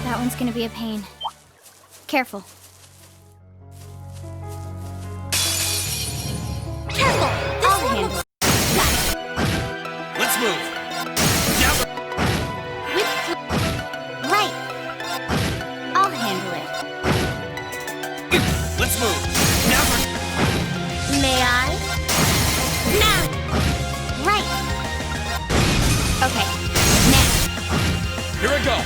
That one's gonna be a pain. Careful. Careful! I'll handle it. Let's move. Down. Right. I'll handle it. Let's move. Down. May I? Now! Right. Okay. Now. Here I go.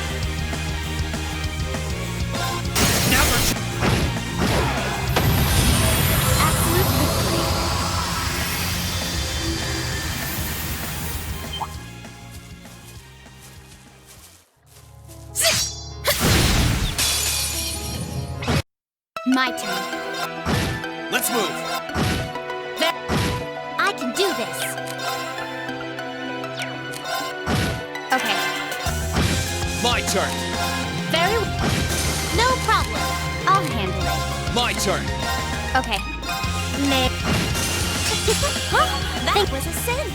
Now. Absolute victory. My turn. Let's move. I can do this. Okay. My turn. Very well. No problem. I'll handle it. My turn. Okay. That was a cinch.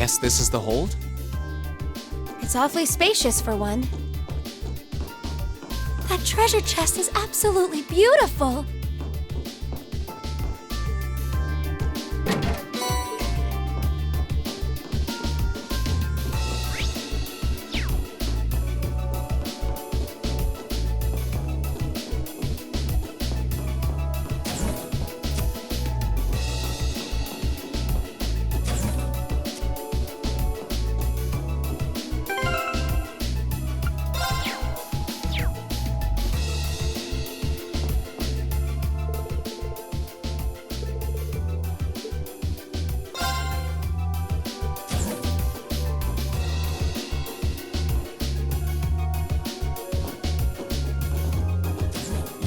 guess this is the hold? It's awfully spacious for one. That treasure chest is absolutely beautiful.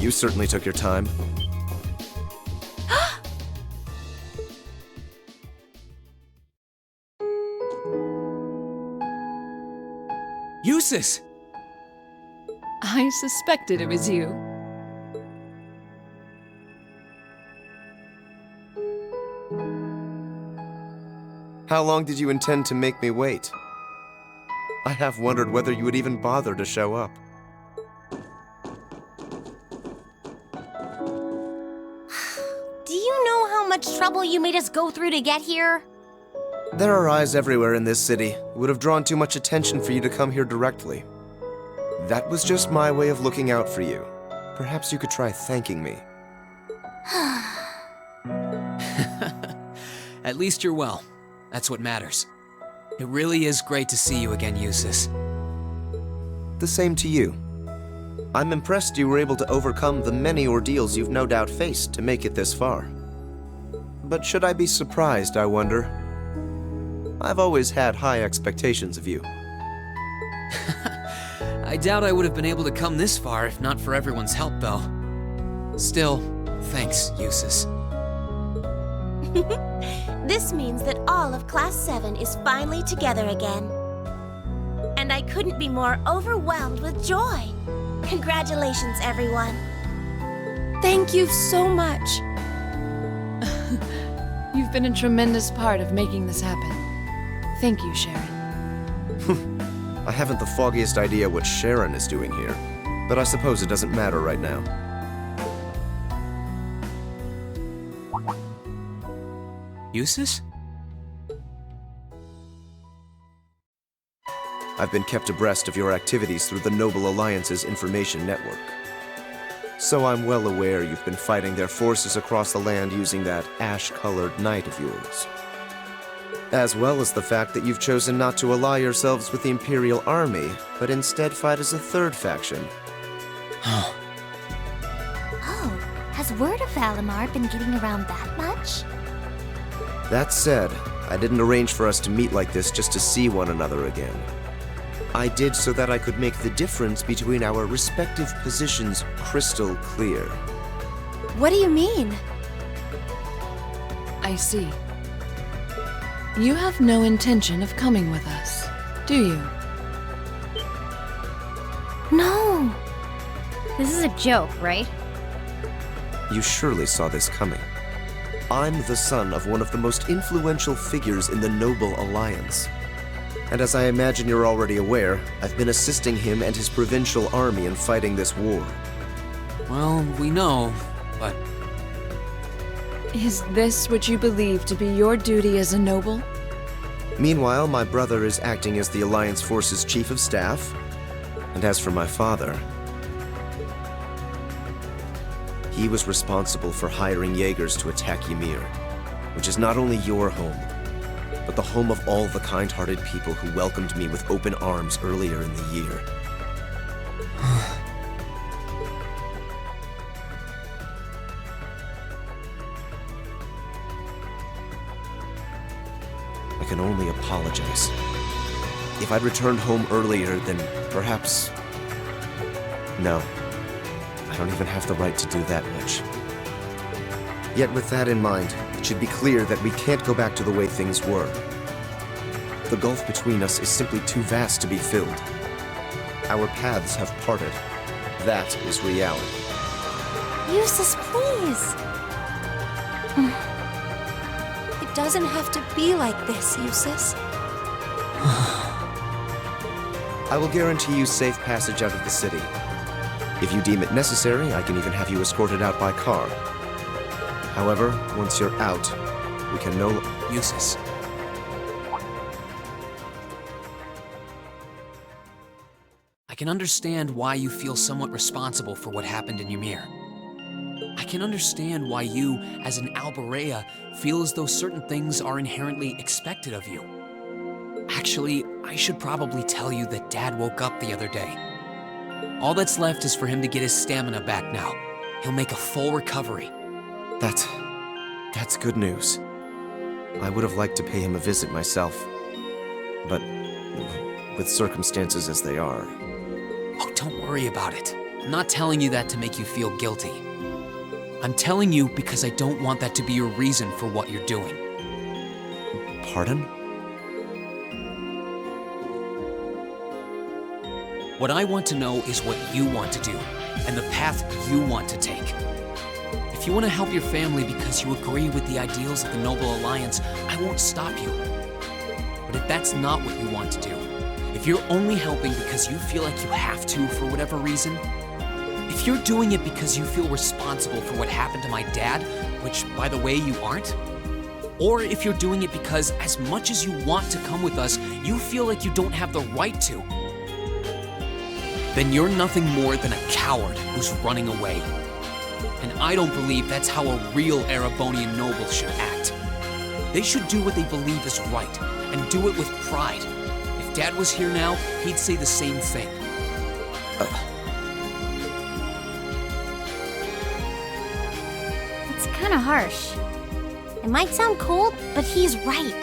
You certainly took your time. Eustace! I suspected it was you. How long did you intend to make me wait? I have wondered whether you would even bother to show up. Do you know how much trouble you made us go through to get here? There are eyes everywhere in this city. It would have drawn too much attention for you to come here directly. That was just my way of looking out for you. Perhaps you could try thanking me. At least you're well. That's what matters. It really is great to see you again, Eustace. The same to you. I'm impressed you were able to overcome the many ordeals you've no doubt faced to make it this far. But should I be surprised, I wonder? I've always had high expectations of you. I doubt I would have been able to come this far if not for everyone's help, though. Still, thanks, Eustace. This means that all of Class 7 is finally together again. And I couldn't be more overwhelmed with joy. Congratulations, everyone. Thank you so much. You've been a tremendous part of making this happen. Thank you, Sharon. I haven't the foggiest idea what Sharon is doing here, but I suppose it doesn't matter right now. Eustace? I've been kept abreast of your activities through the Noble Alliance's information network. So I'm well aware you've been fighting their forces across the land using that ash-colored knight of yours. As well as the fact that you've chosen not to ally yourselves with the Imperial Army, but instead fight as a third faction. Oh, has word of Valimar been getting around that much? That said, I didn't arrange for us to meet like this just to see one another again. I did so that I could make the difference between our respective positions crystal clear. What do you mean? I see. You have no intention of coming with us, do you? No. This is a joke, right? You surely saw this coming. I'm the son of one of the most influential figures in the Noble Alliance. And as I imagine you're already aware, I've been assisting him and his provincial army in fighting this war. Well, we know, but... Is this what you believe to be your duty as a noble? Meanwhile, my brother is acting as the Alliance Force's chief of staff. And as for my father, he was responsible for hiring Jaegers to attack Ymir, which is not only your home, but the home of all the kind-hearted people who welcomed me with open arms earlier in the year. I can only apologize. If I'd returned home earlier, then perhaps... No. I don't even have the right to do that much. Yet with that in mind, it should be clear that we can't go back to the way things were. The gulf between us is simply too vast to be filled. Our paths have parted. That is reality. Eustace, please. It doesn't have to be like this, Eustace. I will guarantee you safe passage out of the city. If you deem it necessary, I can even have you escorted out by car. However, once you're out, we can no... Useless. I can understand why you feel somewhat responsible for what happened in Ymir. I can understand why you, as an Alberea, feel as though certain things are inherently expected of you. Actually, I should probably tell you that Dad woke up the other day. All that's left is for him to get his stamina back now. He'll make a full recovery. That's good news. I would have liked to pay him a visit myself, but with circumstances as they are... Oh, don't worry about it. I'm not telling you that to make you feel guilty. I'm telling you because I don't want that to be your reason for what you're doing. Pardon? What I want to know is what you want to do, and the path you want to take. If you want to help your family because you agree with the ideals of the Noble Alliance, I won't stop you. But if that's not what you want to do, if you're only helping because you feel like you have to for whatever reason, if you're doing it because you feel responsible for what happened to my dad, which, by the way, you aren't, or if you're doing it because as much as you want to come with us, you feel like you don't have the right to, then you're nothing more than a coward who's running away. And I don't believe that's how a real Erebonian noble should act. They should do what they believe is right, and do it with pride. If Dad was here now, he'd say the same thing. It's kind of harsh. It might sound cold, but he's right.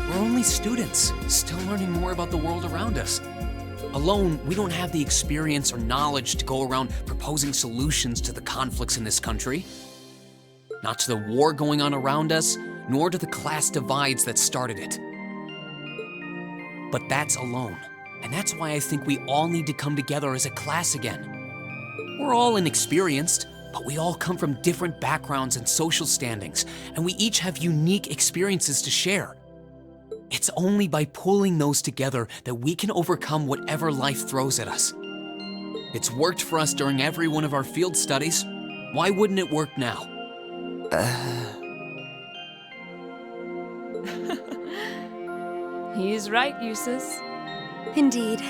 We're only students, still learning more about the world around us. Alone, we don't have the experience or knowledge to go around proposing solutions to the conflicts in this country. Not to the war going on around us, nor to the class divides that started it. But that's alone, and that's why I think we all need to come together as a class again. We're all inexperienced, but we all come from different backgrounds and social standings, and we each have unique experiences to share. It's only by pulling those together that we can overcome whatever life throws at us. It's worked for us during every one of our field studies. Why wouldn't it work now? He's right, Eustace. Indeed.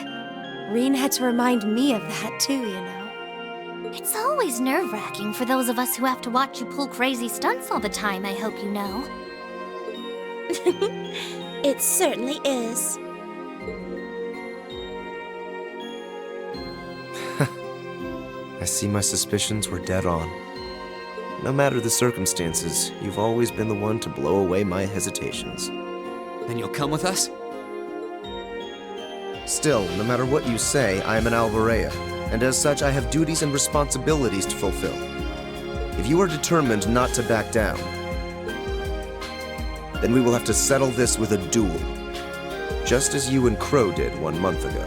Reen had to remind me of that too, you know. It's always nerve-wracking for those of us who have to watch you pull crazy stunts all the time, I hope you know. It certainly is. I see my suspicions were dead on. No matter the circumstances, you've always been the one to blow away my hesitations. Then you'll come with us? Still, no matter what you say, I am an Alberea, and as such I have duties and responsibilities to fulfill. If you are determined not to back down, then we will have to settle this with a duel, just as you and Crow did 1 month ago.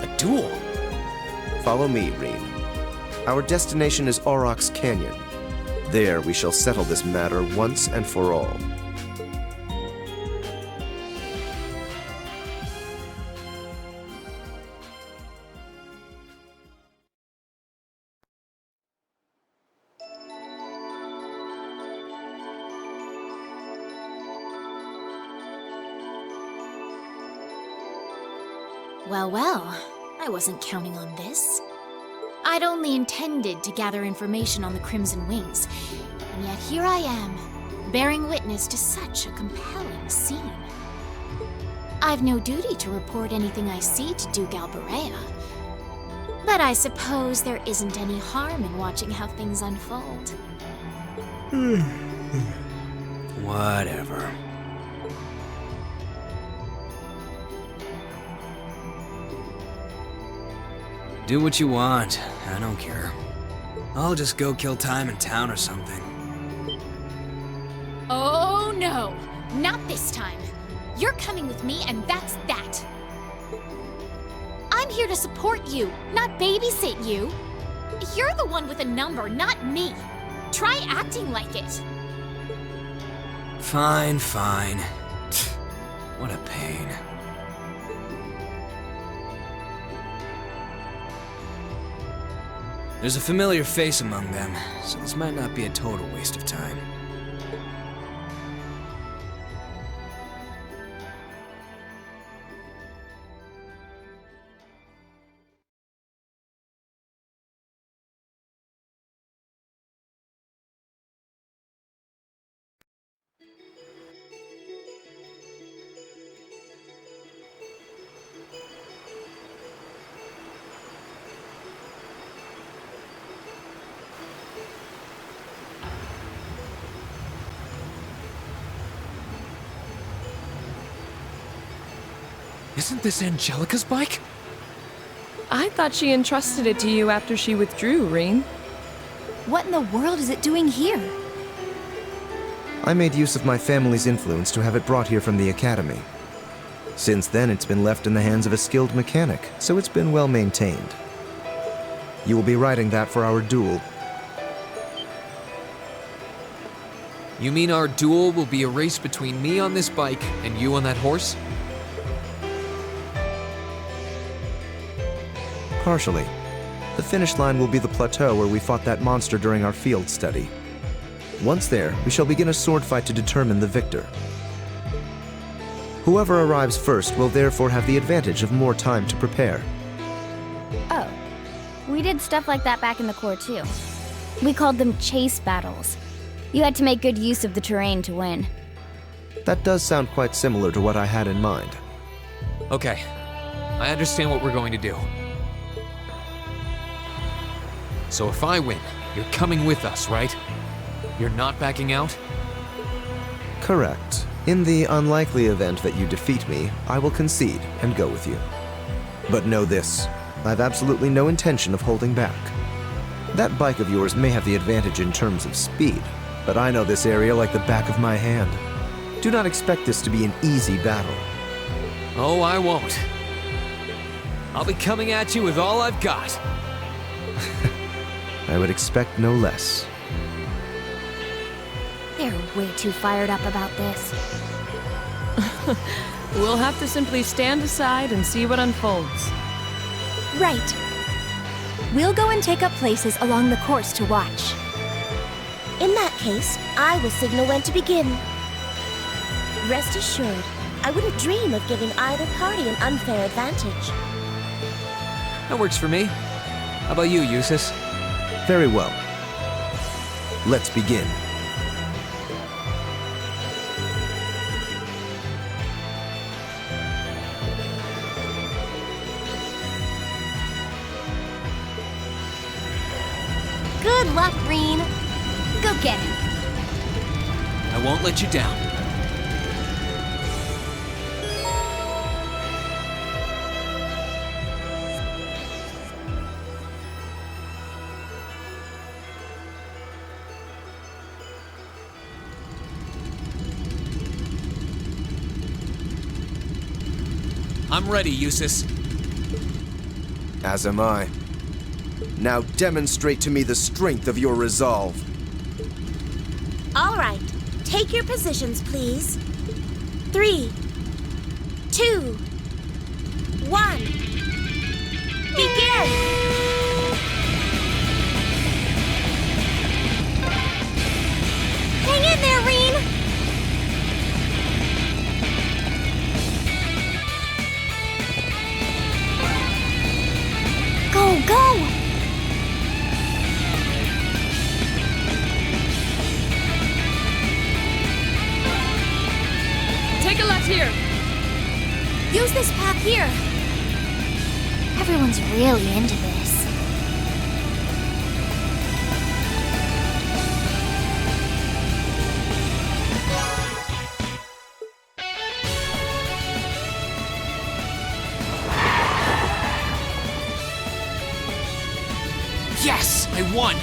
A duel? Follow me, Reen. Our destination is Aurochs Canyon. There we shall settle this matter once and for all. Well, I wasn't counting on this. I'd only intended to gather information on the Crimson Wings, and yet here I am, bearing witness to such a compelling scene. I've no duty to report anything I see to Duke Alberea, but I suppose there isn't any harm in watching how things unfold. Whatever. Do what you want. I don't care. I'll just go kill time in town or something. Oh no, not this time. You're coming with me and that's that. I'm here to support you, not babysit you. You're the one with a number, not me. Try acting like it. Fine, fine. What a pain. There's a familiar face among them, so this might not be a total waste of time. Isn't this Angelica's bike? I thought she entrusted it to you after she withdrew, Reen. What in the world is it doing here? I made use of my family's influence to have it brought here from the academy. Since then, it's been left in the hands of a skilled mechanic, so it's been well maintained. You will be riding that for our duel. You mean our duel will be a race between me on this bike and you on that horse? Partially. The finish line will be the plateau where we fought that monster during our field study. Once there, we shall begin a sword fight to determine the victor. Whoever arrives first will therefore have the advantage of more time to prepare. Oh, we did stuff like that back in the Corps too. We called them chase battles. You had to make good use of the terrain to win. That does sound quite similar to what I had in mind. Okay, I understand what we're going to do. So if I win, you're coming with us, right? You're not backing out? Correct. In the unlikely event that you defeat me, I will concede and go with you. But know this, I've absolutely no intention of holding back. That bike of yours may have the advantage in terms of speed, but I know this area like the back of my hand. Do not expect this to be an easy battle. Oh, I won't. I'll be coming at you with all I've got. I would expect no less. They're way too fired up about this. We'll have to simply stand aside and see what unfolds. Right. We'll go and take up places along the course to watch. In that case, I will signal when to begin. Rest assured, I wouldn't dream of giving either party an unfair advantage. That works for me. How about you, Eustace? Very well. Let's begin. Good luck, Reen. Go get him. I won't let you down. I'm ready, Eustace. As am I. Now demonstrate to me the strength of your resolve. All right. Take your positions, please. 3, 2, 1. Begin! Hang in there, Reen! Go, go! Take a left here. Use this path here. Everyone's really into this. Yes! I won!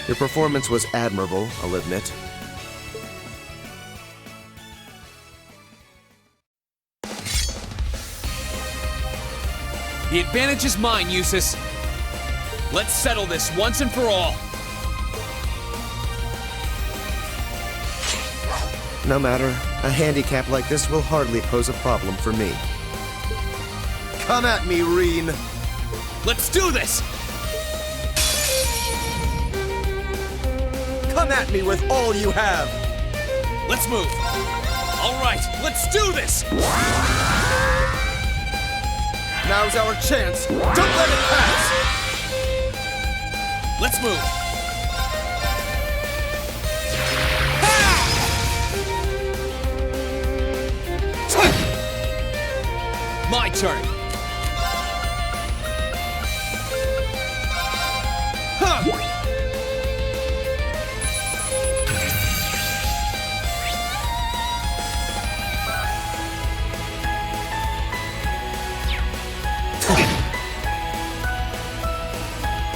Your performance was admirable, I'll admit. The advantage is mine, Eustace. Let's settle this once and for all. No matter, a handicap like this will hardly pose a problem for me. Come at me, Reen! Let's do this! Come at me with all you have! Let's move. All right, let's do this! Now's our chance! Don't let it pass! Let's move. My turn.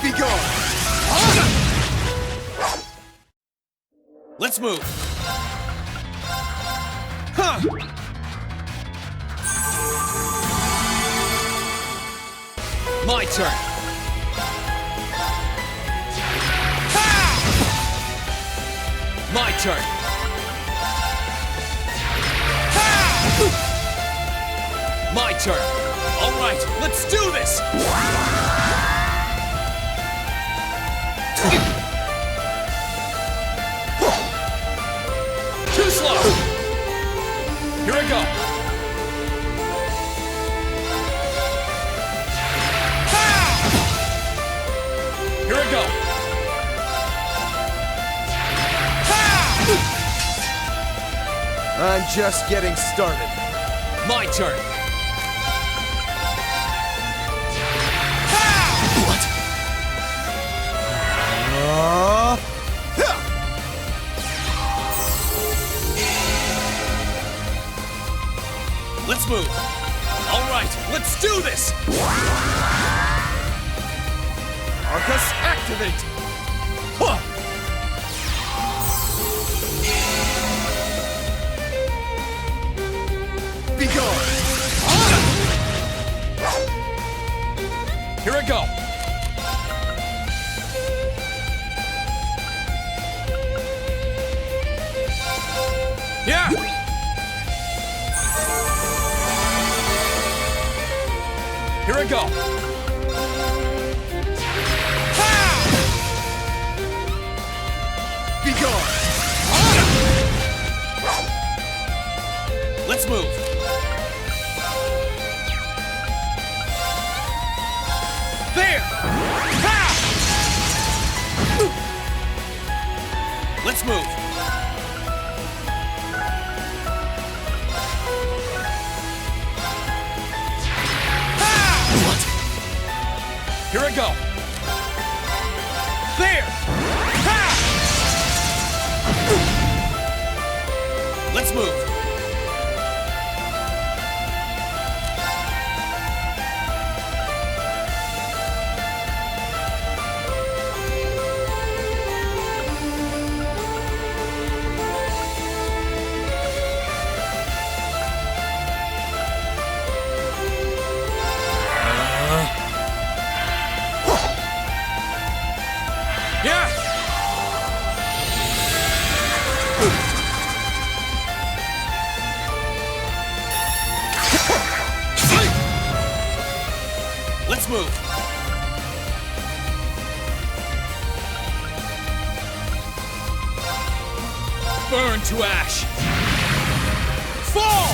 Be gone! Let's move. Huh. My turn. My turn. My turn. All right, let's do this. Too slow. Here I go. Here I go. I'm just getting started. My turn. What? Let's move. All right, let's do this. Arcus, activate. Huh. Be gone. Here I go. Yeah. Here I go. Be gone. Let's move. There. Let's move. What? Here I go. There. Let's move. Yeah. Let's move. Burn to ash. Fall!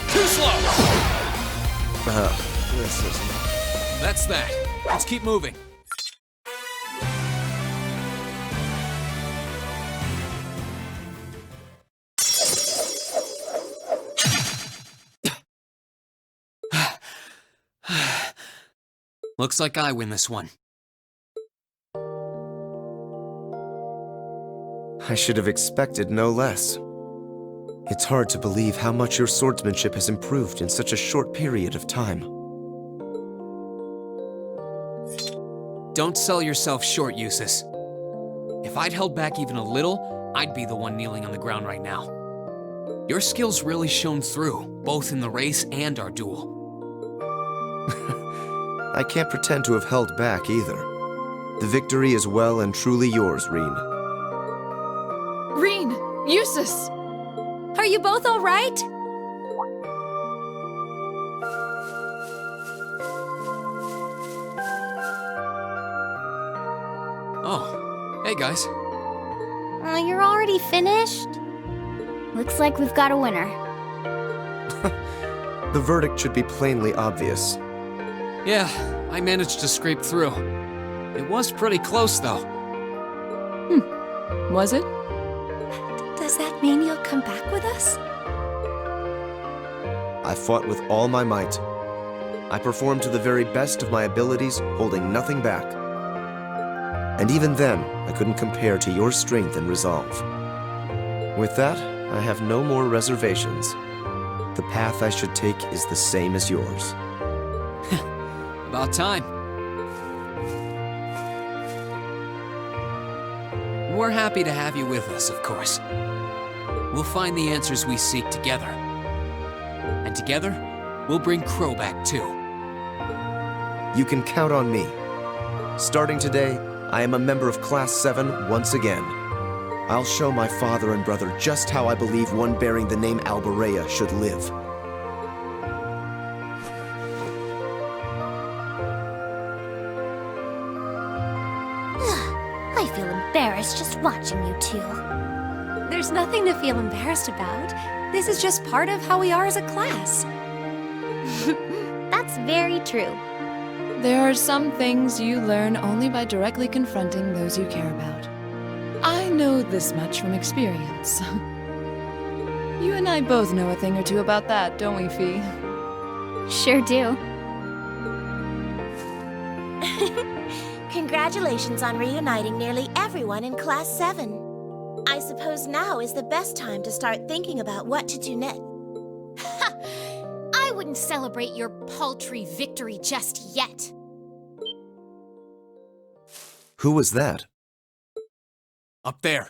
Too slow. This isn't... That's that. Let's keep moving. Looks like I win this one. I should have expected no less. It's hard to believe how much your swordsmanship has improved in such a short period of time. Don't sell yourself short, Eustace. If I'd held back even a little, I'd be the one kneeling on the ground right now. Your skills really shone through, both in the race and our duel. I can't pretend to have held back either. The victory is well and truly yours, Reen. Reen! Eustace! Are you both all right? Oh, hey guys. You're already finished? Looks like we've got a winner. The verdict should be plainly obvious. Yeah, I managed to scrape through. It was pretty close, though. Was it? Does that mean you'll come back with us? I fought with all my might. I performed to the very best of my abilities, holding nothing back. And even then, I couldn't compare to your strength and resolve. With that, I have no more reservations. The path I should take is the same as yours. About time. We're happy to have you with us, of course. We'll find the answers we seek together. And together, we'll bring Crow back too. You can count on me. Starting today, I am a member of Class 7 once again. I'll show my father and brother just how I believe one bearing the name Alberea should live. I feel embarrassed just watching you two. There's nothing to feel embarrassed about. This is just part of how we are as a class. That's very true. There are some things you learn only by directly confronting those you care about. I know this much from experience. You and I both know a thing or two about that, don't we, Fee? Sure do. Congratulations on reuniting nearly everyone in Class 7. I suppose now is the best time to start thinking about what to do next. I wouldn't celebrate your paltry victory just yet. Who was that? Up there.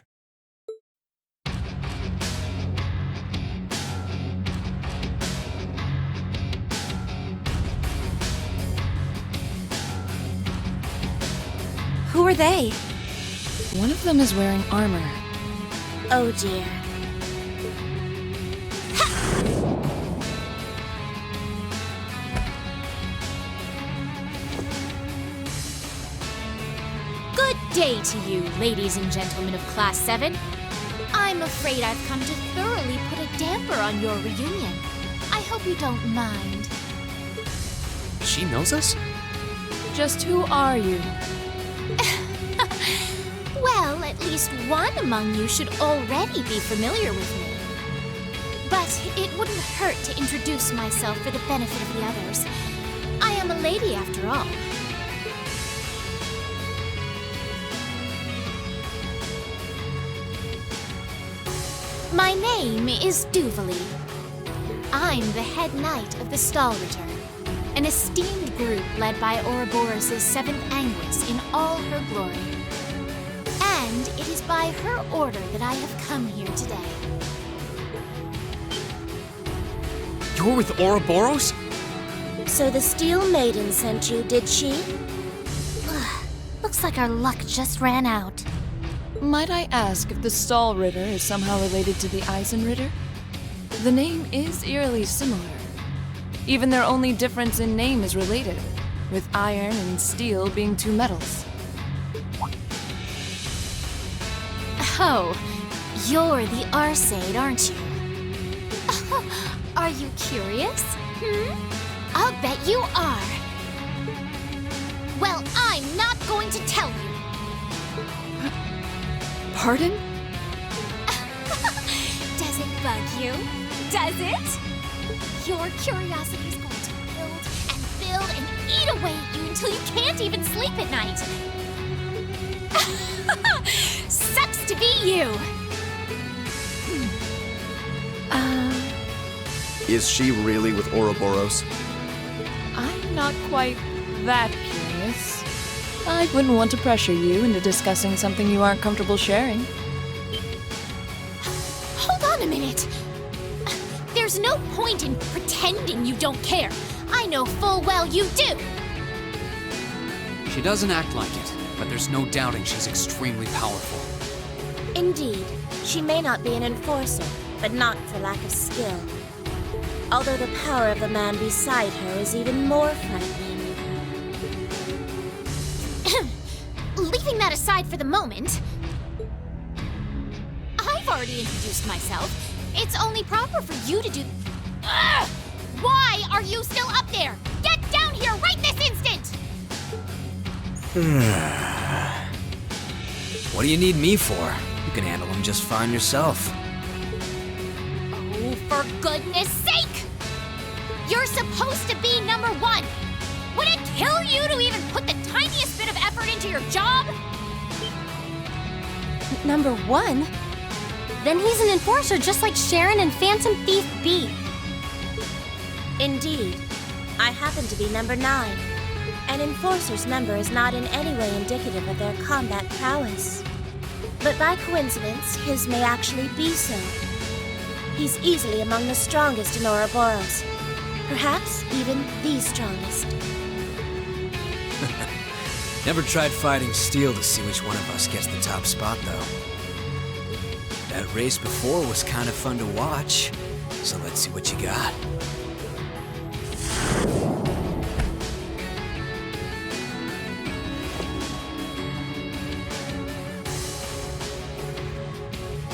Who are they? One of them is wearing armor. Oh dear. Good day to you, ladies and gentlemen of Class 7. I'm afraid I've come to thoroughly put a damper on your reunion. I hope you don't mind. She knows us? Just who are you? Well, at least one among you should already be familiar with me. But it wouldn't hurt to introduce myself for the benefit of the others. I am a lady after all. My name is Duvalie. I'm the head knight of the Stallritter, an esteemed group led by Ouroboros' seventh Anguis in all her glory. And it is by her order that I have come here today. You're with Ouroboros? So the Steel Maiden sent you, did she? Looks like our luck just ran out. Might I ask if the Stallritter is somehow related to the Eisenritter? The name is eerily similar. Even their only difference in name is related, with iron and steel being two metals. Oh, you're the Arseid, aren't you? Are you curious? I'll bet you are. Well, I'm not going to tell you. Pardon? Does it bug you? Does it? Your curiosity is going to build and eat away at you until you can't even sleep at night. Sucks to be you. Is she really with Ouroboros? I'm not quite that curious. I wouldn't want to pressure you into discussing something you aren't comfortable sharing. Hold on a minute. There's no point in pretending you don't care. I know full well you do! She doesn't act like it, but there's no doubting she's extremely powerful. Indeed, she may not be an enforcer, but not for lack of skill. Although the power of the man beside her is even more frightening. Leaving that aside for the moment, I've already introduced myself. It's only proper for you to do... Ugh! Why are you still up there? Get down here right this instant! What do you need me for? You can handle them just fine yourself. Oh, for goodness sake! You're supposed to be number 1! Would it kill you to even put the tiniest bit of effort into your job? Number 1? Then he's an enforcer just like Sharon and Phantom Thief B. Indeed, I happen to be number 9. An enforcer's number is not in any way indicative of their combat prowess. But by coincidence, his may actually be so. He's easily among the strongest in Ouroboros. Perhaps even the strongest. Never tried fighting steel to see which one of us gets the top spot, though. That race before was kind of fun to watch, so let's see what you got.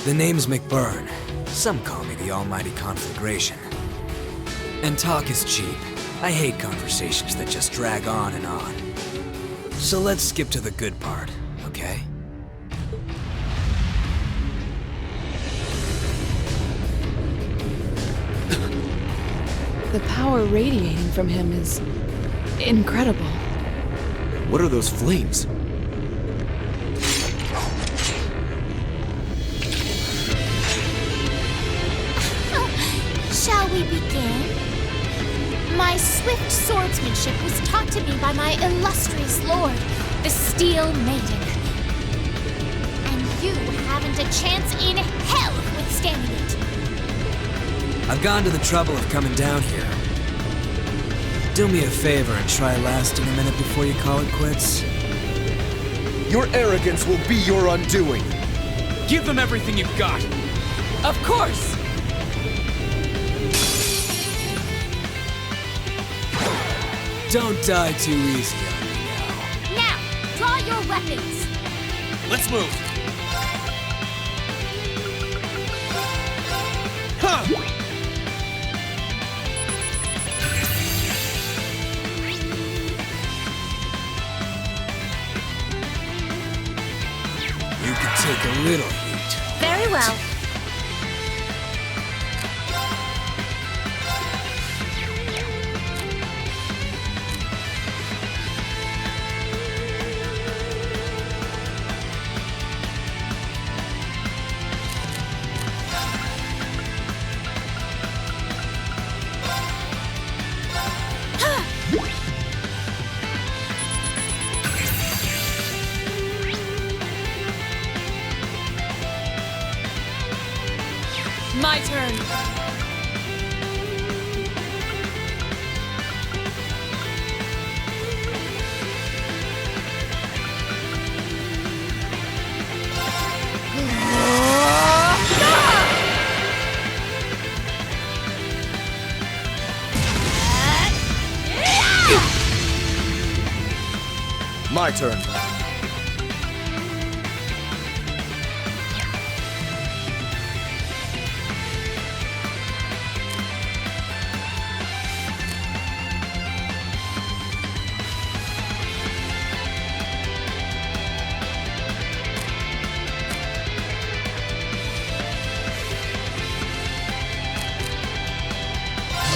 The name's McBurn. Some call me the Almighty Conflagration. And talk is cheap. I hate conversations that just drag on and on. So let's skip to the good part, okay? The power radiating from him is incredible. What are those flames? Shall we begin? My swift swordsmanship was taught to me by my illustrious lord, the Steel Maiden. And you haven't a chance in hell of withstanding it. I've gone to the trouble of coming down here. Do me a favor and try lasting a minute before you call it quits. Your arrogance will be your undoing. Give them everything you've got! Of course! Don't die too easy on me now. Now, draw your weapons. Let's move! You can take a little heat. Very well. My turn. My turn.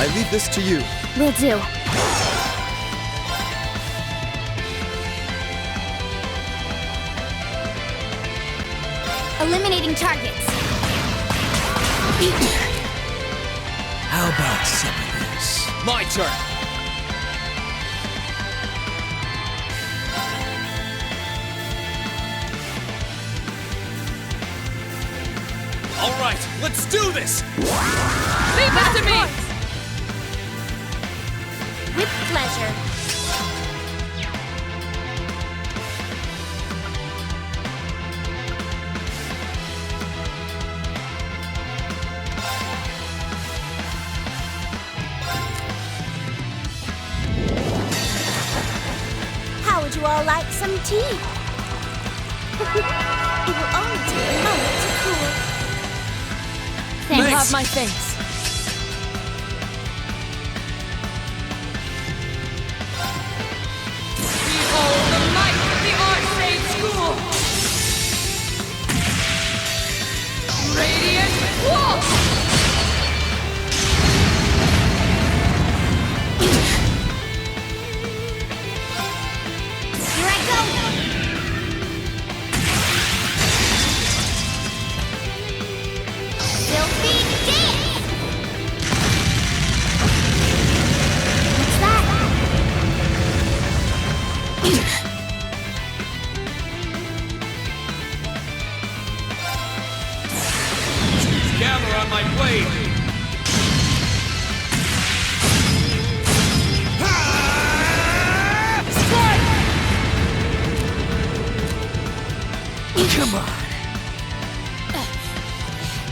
I leave this to you. Will do. Eliminating targets. How about some of this? My turn! All right, let's do this! Leave it to me! pleasure. How would you all like some tea? It will only take a moment to cool. You have my thanks. Behold the might of the Arcade School! Radiant Walk! Here I go! Filthy dance! What's that? Gather on my blade! Come on.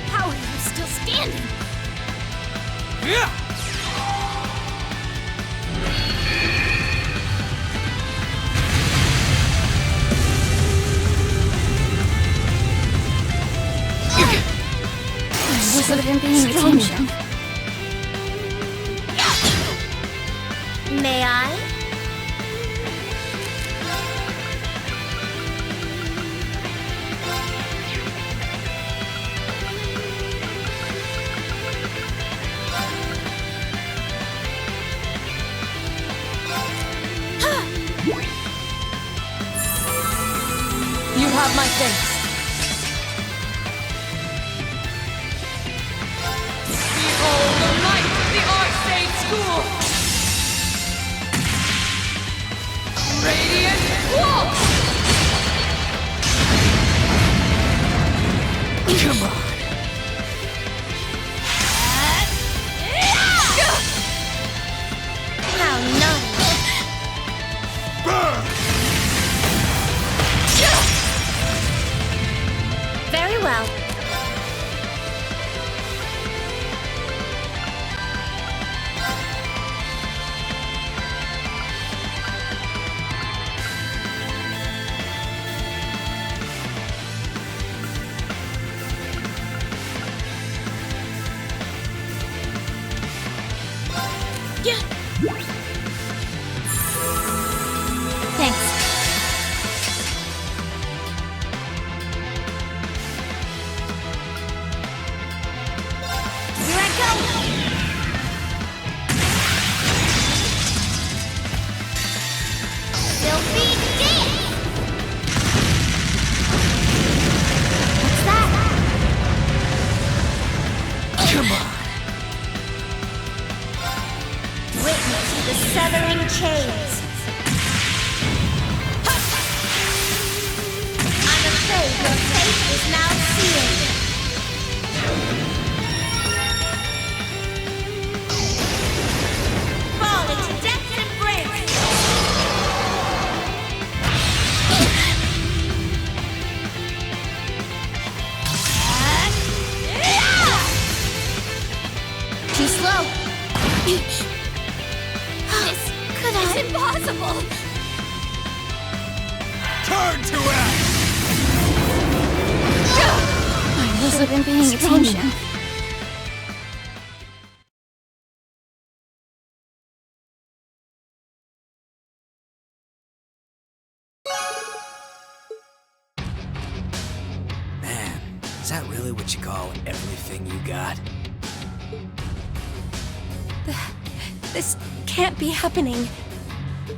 How are you still standing? Yeah. Wasn't paying attention. May I? You have my thanks. Behold the might of the Arcade School! Radiant Walk! Come on. How naughty. Burn! Very well. Thanks. Here I go! Filthy dance! What's that? Come on. Witness the severing chains. I'm afraid your fate is now sealed. Fall into death's embrace. Too slow. This could have... It's impossible! Turn to ash! I wasn't paying attention. Man, is that really what you call everything you got? This can't be happening.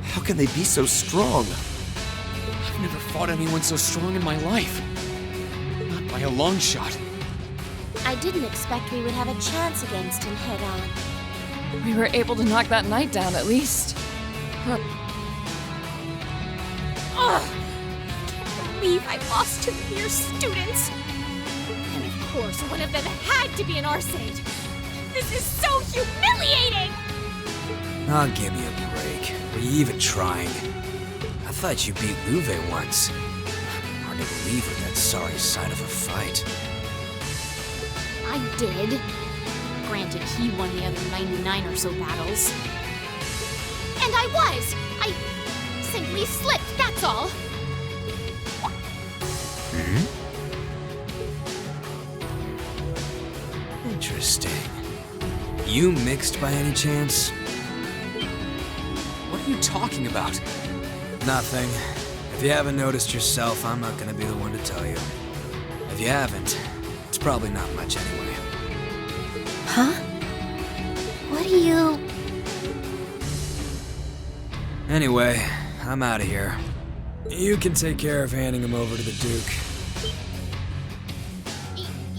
How can they be so strong? I've never fought anyone so strong in my life. Not by a long shot. I didn't expect we would have a chance against him head-on. We were able to knock that knight down at least. Ugh! I can't believe I lost to mere students! And of course, one of them had to be an Arcade! This is so humiliating! Oh, give me a break. Were you even trying? I thought you beat Luve once. Hard to believe with that sorry sight of a fight. I did. Granted, he won the other 99 or so battles. And I was! I simply slipped, that's all. Interesting. You mixed by any chance? What are you talking about? Nothing. If you haven't noticed yourself, I'm not gonna be the one to tell you. If you haven't, it's probably not much anyway. Huh? What do you... Anyway, I'm out of here. You can take care of handing him over to the Duke.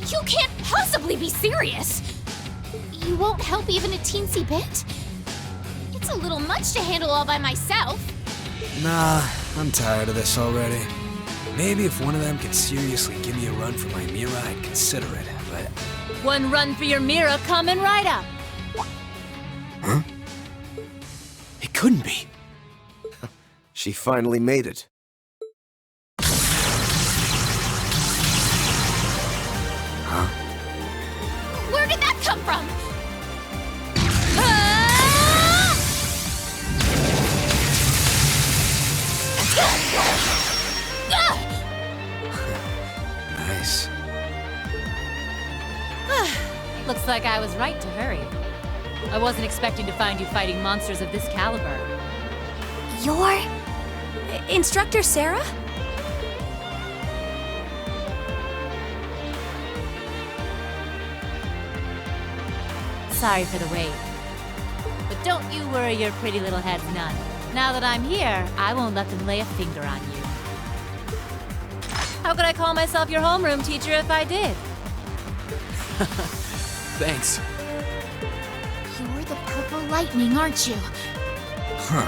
You can't possibly be serious! You won't help even a teensy bit? It's a little much to handle all by myself. Nah, I'm tired of this already. Maybe if one of them could seriously give me a run for my Mira, I'd consider it, but... One run for your Mira coming right up. Huh? It couldn't be. She finally made it. Huh? Where did that come from? Nice. Looks like I was right to hurry. I wasn't expecting to find you fighting monsters of this caliber. You're... Instructor Sarah? Sorry for the wait. But don't you worry your pretty little heads none. Now that I'm here, I won't let them lay a finger on you. How could I call myself your homeroom teacher if I did? Thanks. You're the Purple Lightning, aren't you? Huh.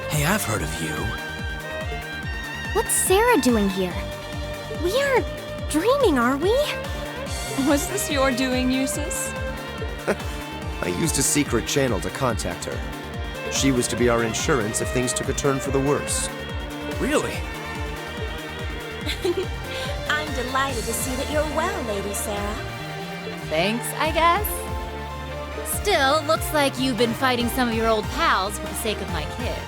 Hey, I've heard of you. What's Sarah doing here? We aren't dreaming, are we? Was this your doing, Eustace? I used a secret channel to contact her. She was to be our insurance if things took a turn for the worse. Really? I'm delighted to see that you're well, Lady Sarah. Thanks, I guess. Still, looks like you've been fighting some of your old pals for the sake of my kids.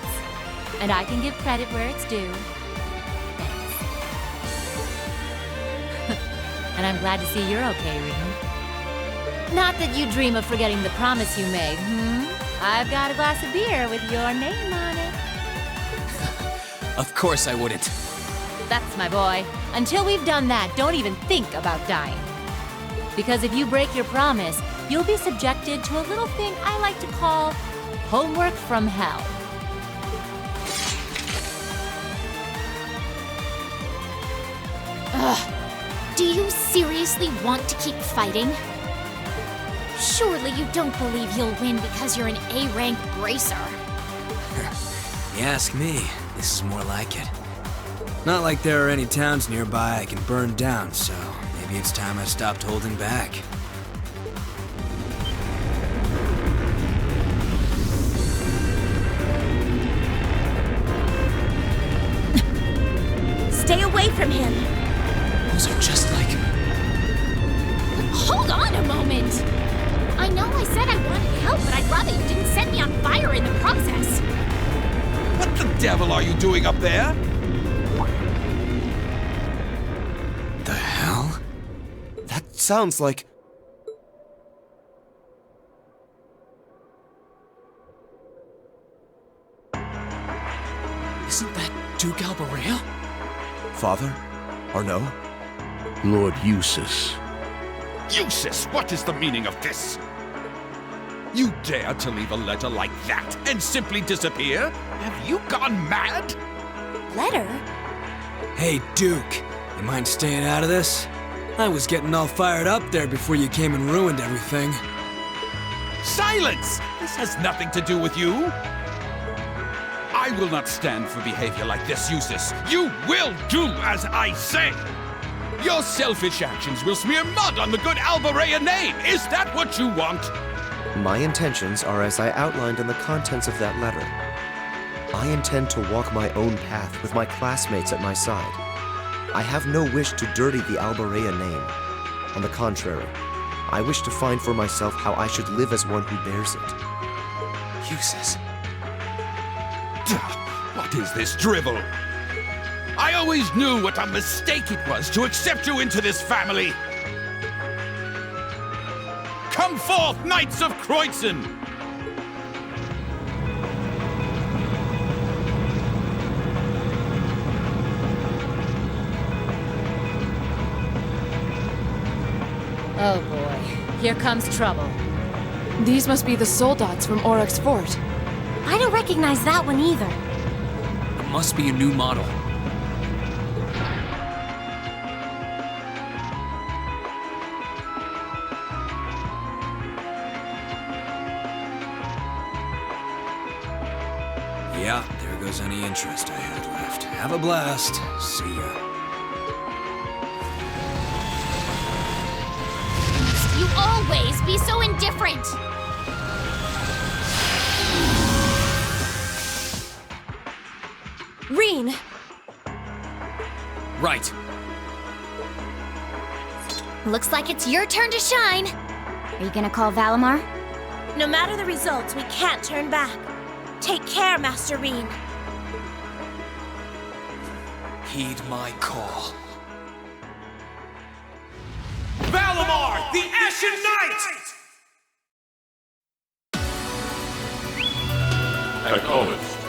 And I can give credit where it's due. Thanks. And I'm glad to see you're okay, Reem. Not that you dream of forgetting the promise you made, I've got a glass of beer with your name on it. Of course I wouldn't. That's my boy. Until we've done that, don't even think about dying. Because if you break your promise, you'll be subjected to a little thing I like to call homework from hell. Ugh. Do you seriously want to keep fighting? Surely you don't believe you'll win because you're an A-rank bracer. You ask me, this is more like it. Not like there are any towns nearby I can burn down, so maybe it's time I stopped holding back. Stay away from him. Those are just like... Hold on a moment! I know I said I wanted help, but I'd rather you didn't set me on fire in the process. What the devil are you doing up there? The hell? That sounds like... Isn't that Duke Albareo? Father? Arno? Lord Eustace. Eustace, what is the meaning of this? You dare to leave a letter like that and simply disappear? Have you gone mad? Letter? Hey, Duke, you mind staying out of this? I was getting all fired up there before you came and ruined everything. Silence! This has nothing to do with you. I will not stand for behavior like this, Eustace. You will do as I say. Your selfish actions will smear mud on the good Albareo name. Is that what you want? My intentions are as I outlined in the contents of that letter. I intend to walk my own path with my classmates at my side. I have no wish to dirty the Alborea name. On the contrary, I wish to find for myself how I should live as one who bears it. Eustace. What is this drivel? I always knew what a mistake it was to accept you into this family! Come forth, Knights of Kreutzen! Oh boy, here comes trouble. These must be the soldats from Oryx Fort. I don't recognize that one either. It must be a new model. Yeah, there goes any interest I had left. Have a blast. See ya. You always be so indifferent! Reen! Right. Looks like it's your turn to shine. Are you gonna call Valimar? No matter the results, we can't turn back. Take care, Master Reen. Heed my call. Valimar, the Ashen Knight! Acknowledged.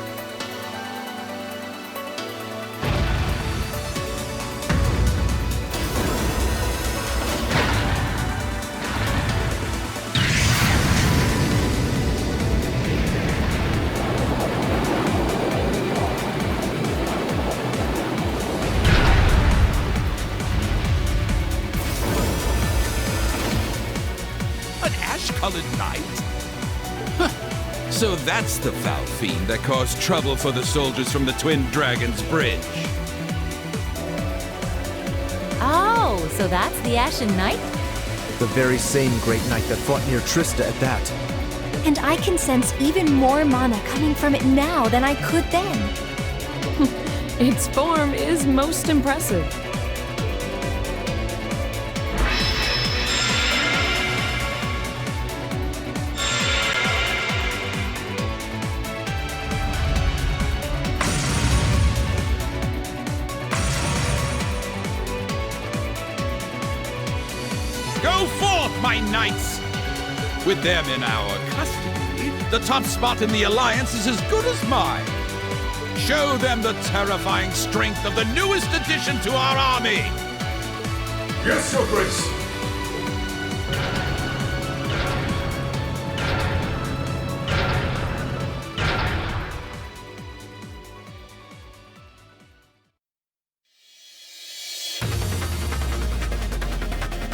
An ash-colored knight? Huh. So that's the foul fiend that caused trouble for the soldiers from the Twin Dragons Bridge. Oh, so that's the Ashen Knight? The very same great knight that fought near Trista at that. And I can sense even more mana coming from it now than I could then. Its form is most impressive. Go forth, my knights! With them in our custody, the top spot in the Alliance is as good as mine. Show them the terrifying strength of the newest addition to our army! Yes, Your Grace.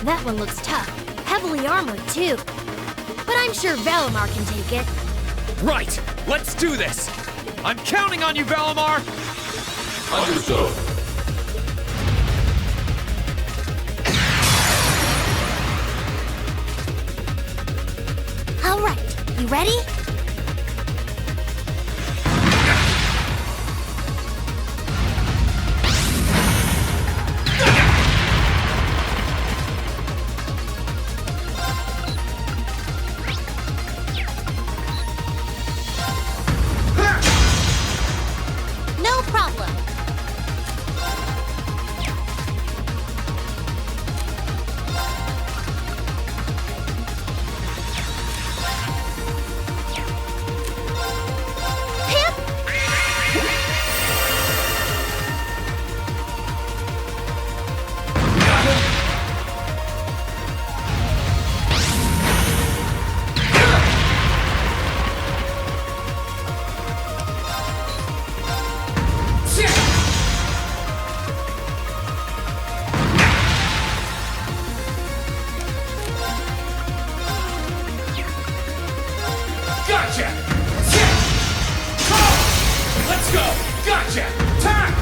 That one looks tough. Heavily armored, too. But I'm sure Valimar can take it. Right! Let's do this! I'm counting on you, Valimar! Understood. All right, you ready? No problem. Gotcha! Let's go! Gotcha! Time!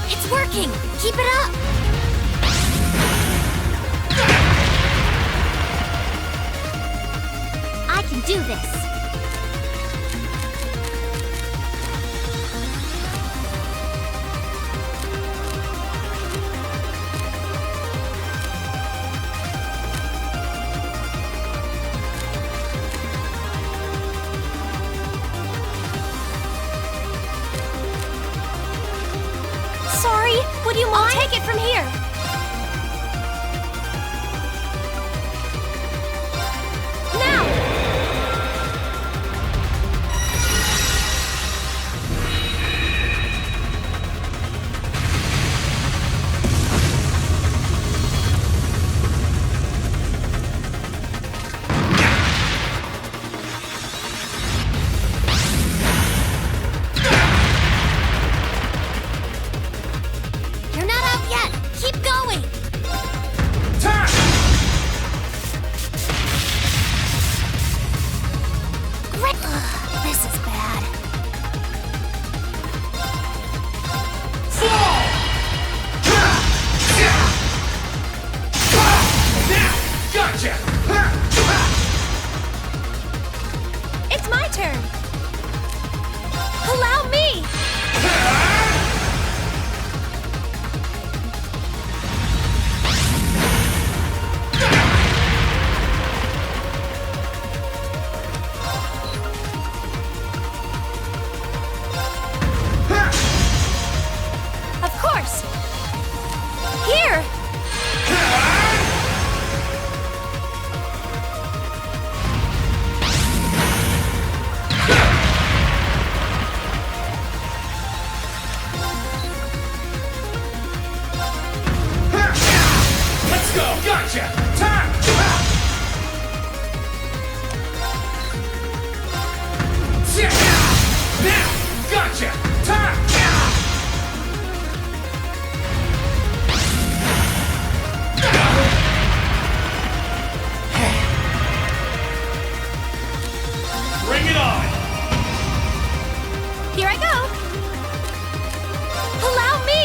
It's working! Keep it up! do this! Sorry, would you mind? I'll take it from here. Now! You're not out yet! Keep going! Great! Ugh, this is bad. Gotcha! It's my turn! Allow me! Of course! Here! Let's go! Gotcha! Time! Now! Gotcha! Time! Bring it on! Here I go! Allow me!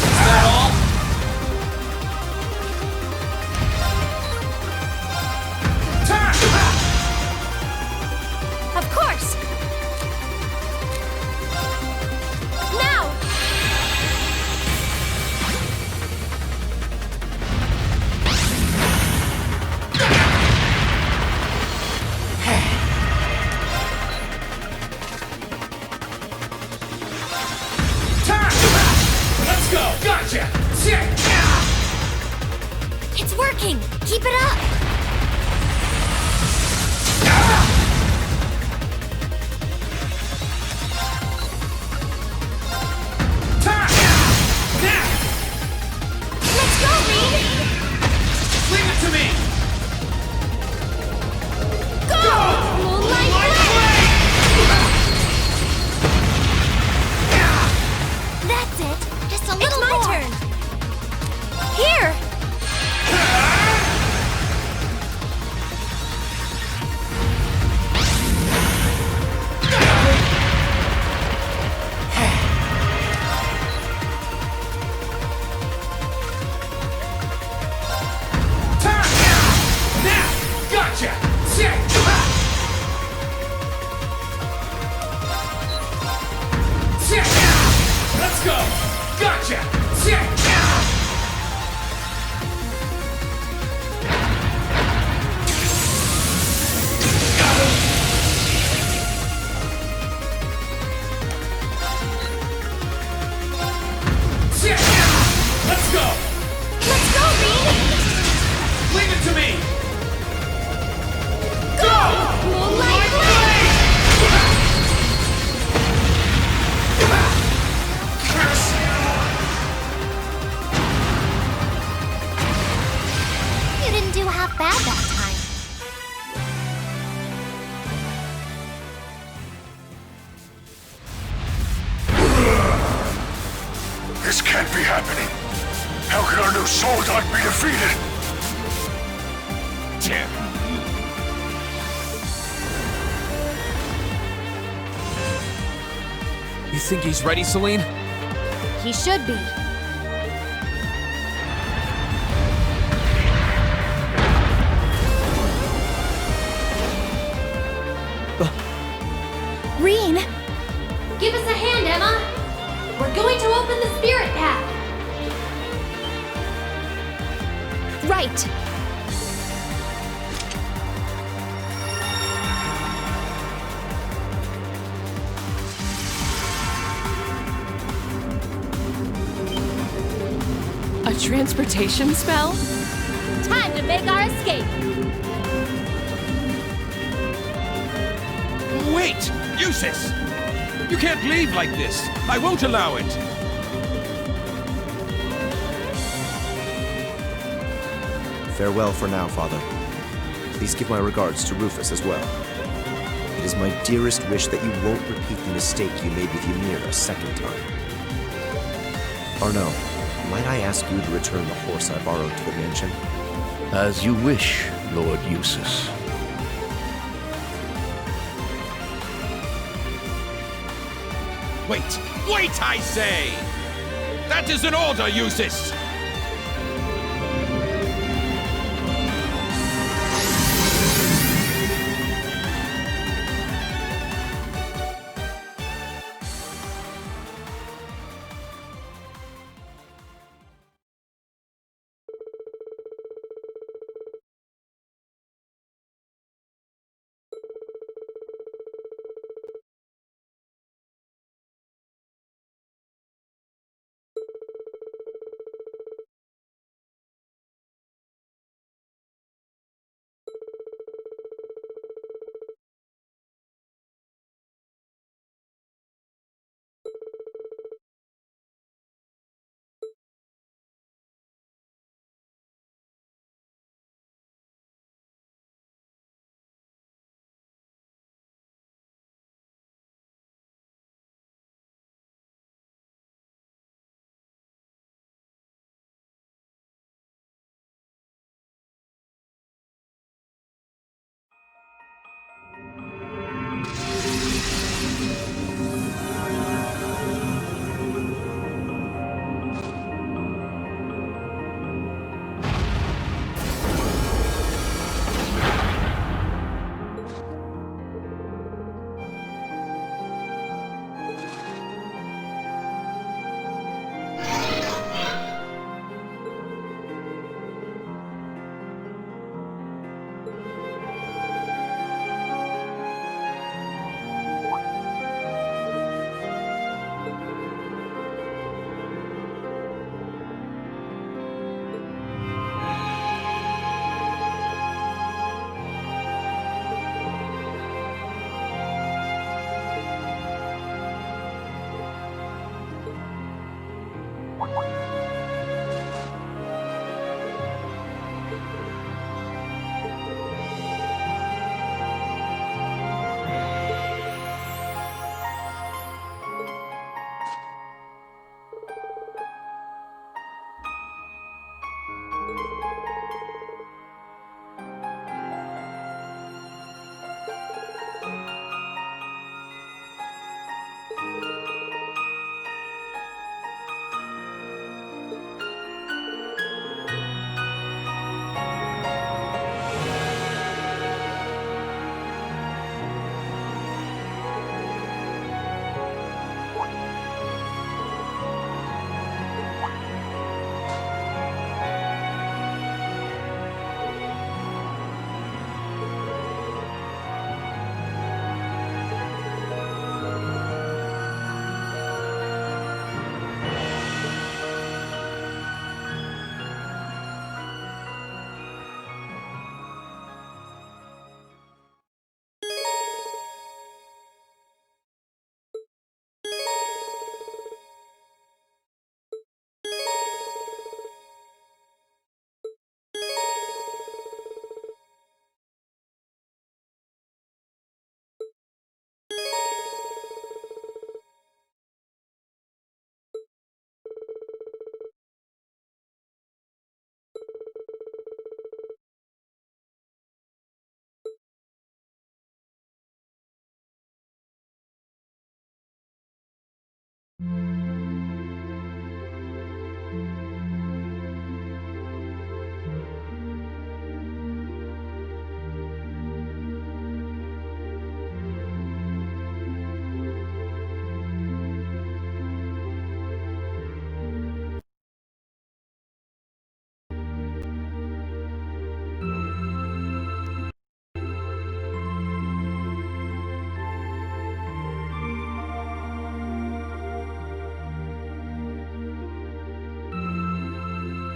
Is that all? Time! Of course! Now! Time! Let's go! Gotcha! It's working! Keep it up! Time! Now! Let's go, Reed! Leave it to me! Go! Moonlight Blade! That's it! Just a It's little my more! turn! Here! Time! Now! Gotcha! Let's go! Gotcha! Let's go! Let's go, Reed! Leave it to me! Go! Moonlight Blade! You didn't do half bad that time. This can't be happening. How can our new Soldat be defeated? Damn. You think he's ready, Celine? He should be. transportation spell? Time to make our escape! Wait! Eustace! You can't leave like this! I won't allow it! Farewell for now, Father. Please give my regards to Rufus as well. It is my dearest wish that you won't repeat the mistake you made with Ymir a second time. Arno, might I ask you to return the horse I borrowed to the mansion? As you wish, Lord Eustace. Wait! Wait, I say! That is an order, Eustace!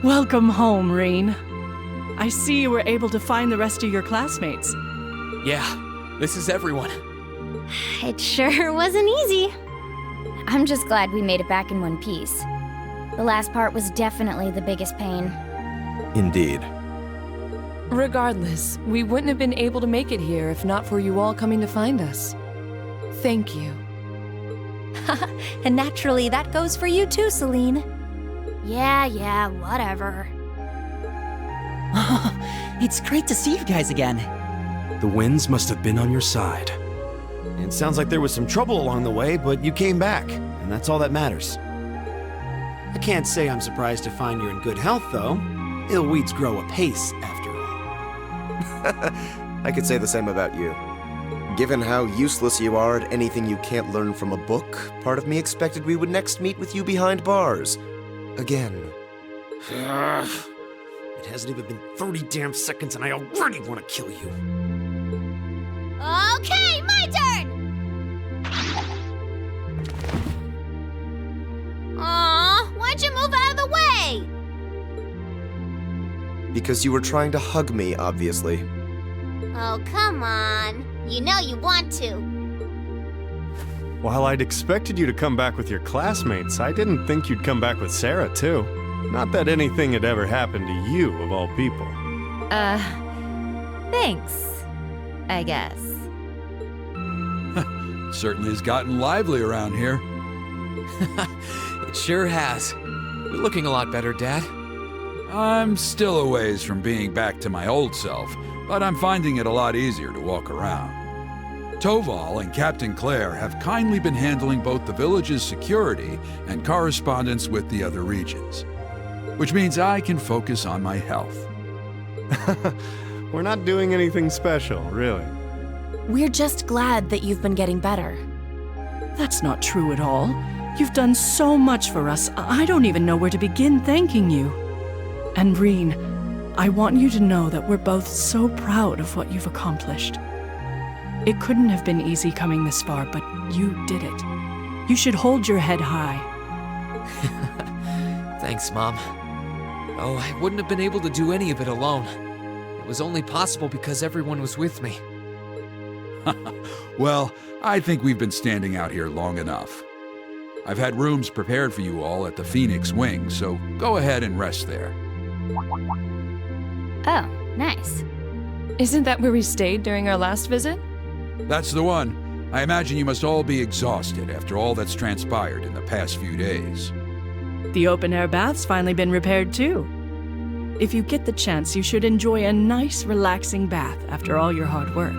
Welcome home, Reen. I see you were able to find the rest of your classmates. Yeah, this is everyone. It sure wasn't easy. I'm just glad we made it back in one piece. The last part was definitely the biggest pain. Indeed. Regardless, we wouldn't have been able to make it here if not for you all coming to find us. Thank you. And naturally, that goes for you too, Celine. Yeah, whatever. It's great to see you guys again. The winds must have been on your side. It sounds like there was some trouble along the way, but you came back, and that's all that matters. I can't say I'm surprised to find you're in good health, though. Ill weeds grow apace, after all. I could say the same about you. Given how useless you are at anything you can't learn from a book, part of me expected we would next meet with you behind bars. Again. It hasn't even been 30 damn seconds and I already want to kill you. Okay, my turn! Aw, why'd you move out of the way? Because you were trying to hug me, obviously. Oh, come on. You know you want to. While I'd expected you to come back with your classmates, I didn't think you'd come back with Sarah, too. Not that anything had ever happened to you, of all people. Thanks, I guess. Certainly has gotten lively around here. It sure has. You're looking a lot better, Dad. I'm still a ways from being back to my old self, but I'm finding it a lot easier to walk around. Toval and Captain Claire have kindly been handling both the village's security and correspondence with the other regions, which means I can focus on my health. We're not doing anything special, really. We're just glad that you've been getting better. That's not true at all. You've done so much for us, I don't even know where to begin thanking you. And Reen, I want you to know that we're both so proud of what you've accomplished. It couldn't have been easy coming this far, but you did it. You should hold your head high. Thanks, Mom. Oh, I wouldn't have been able to do any of it alone. It was only possible because everyone was with me. Well, I think we've been standing out here long enough. I've had rooms prepared for you all at the Phoenix Wing, so go ahead and rest there. Oh, nice. Isn't that where we stayed during our last visit? That's the one. I imagine you must all be exhausted after all that's transpired in the past few days. The open-air bath's finally been repaired, too. If you get the chance, you should enjoy a nice, relaxing bath after all your hard work.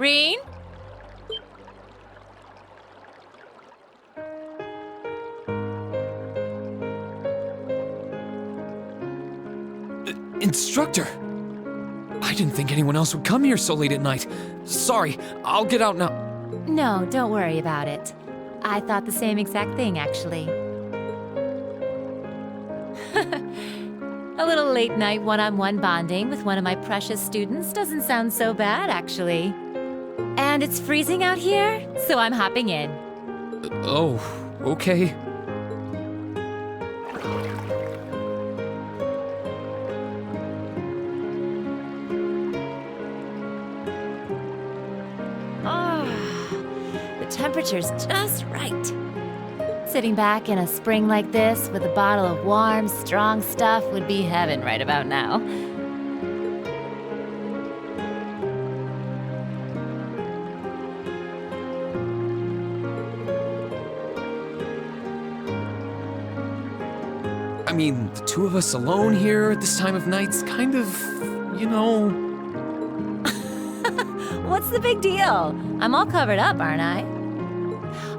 Reen? Instructor! I didn't think anyone else would come here so late at night. Sorry, I'll get out now. No, don't worry about it. I thought the same exact thing, actually. A little late night one-on-one bonding with one of my precious students doesn't sound so bad, actually. And it's freezing out here, so I'm hopping in. Oh, okay. Temperature's just right. Sitting back in a spring like this with a bottle of warm, strong stuff would be heaven right about now. I mean, the two of us alone here at this time of night's kind of, you know... What's the big deal? I'm all covered up, aren't I?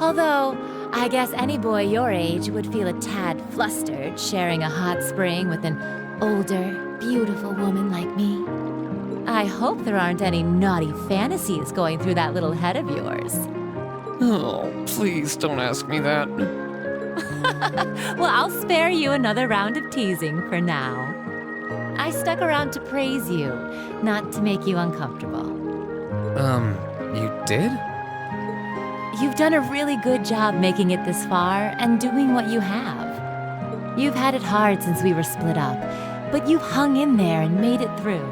Although, I guess any boy your age would feel a tad flustered sharing a hot spring with an older, beautiful woman like me. I hope there aren't any naughty fantasies going through that little head of yours. Oh, please don't ask me that. Well, I'll spare you another round of teasing for now. I stuck around to praise you, not to make you uncomfortable. You did? You've done a really good job making it this far and doing what you have. You've had it hard since we were split up, but you hung in there and made it through.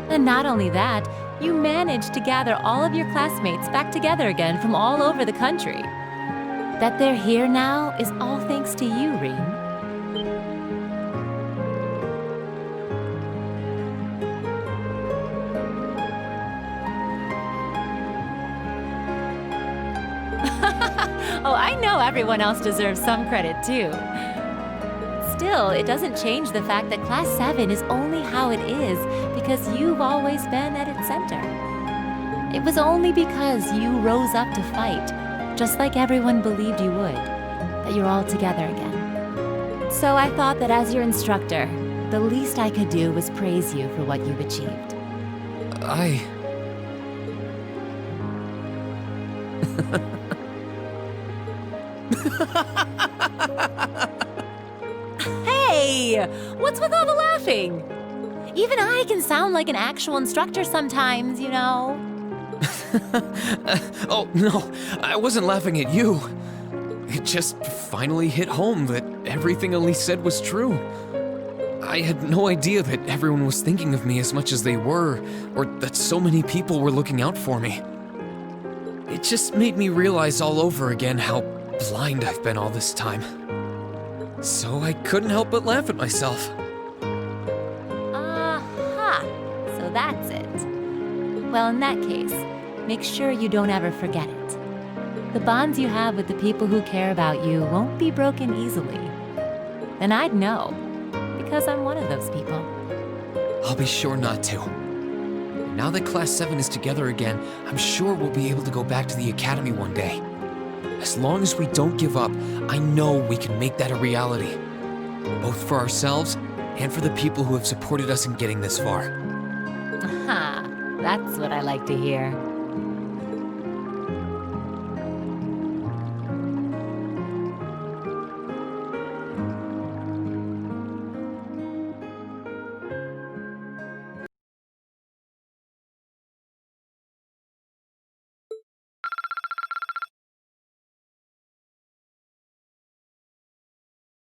And not only that, you managed to gather all of your classmates back together again from all over the country. That they're here now is all thanks to you, Reen. Oh, I know everyone else deserves some credit, too. Still, it doesn't change the fact that Class 7 is only how it is because you've always been at its center. It was only because you rose up to fight, just like everyone believed you would, that you're all together again. So I thought that as your instructor, the least I could do was praise you for what you've achieved. Hey! What's with all the laughing? Even I can sound like an actual instructor sometimes, you know. Oh, no, I wasn't laughing at you. It just finally hit home that everything Elise said was true. I had no idea that everyone was thinking of me as much as they were, or that so many people were looking out for me. It just made me realize all over again how blind I've been all this time. So I couldn't help but laugh at myself. Aha! So that's it. Well, in that case, make sure you don't ever forget it. The bonds you have with the people who care about you won't be broken easily. And I'd know, because I'm one of those people. I'll be sure not to. Now that Class 7 is together again, I'm sure we'll be able to go back to the Academy one day. As long as we don't give up, I know we can make that a reality. Both for ourselves and for the people who have supported us in getting this far. Aha! That's what I like to hear.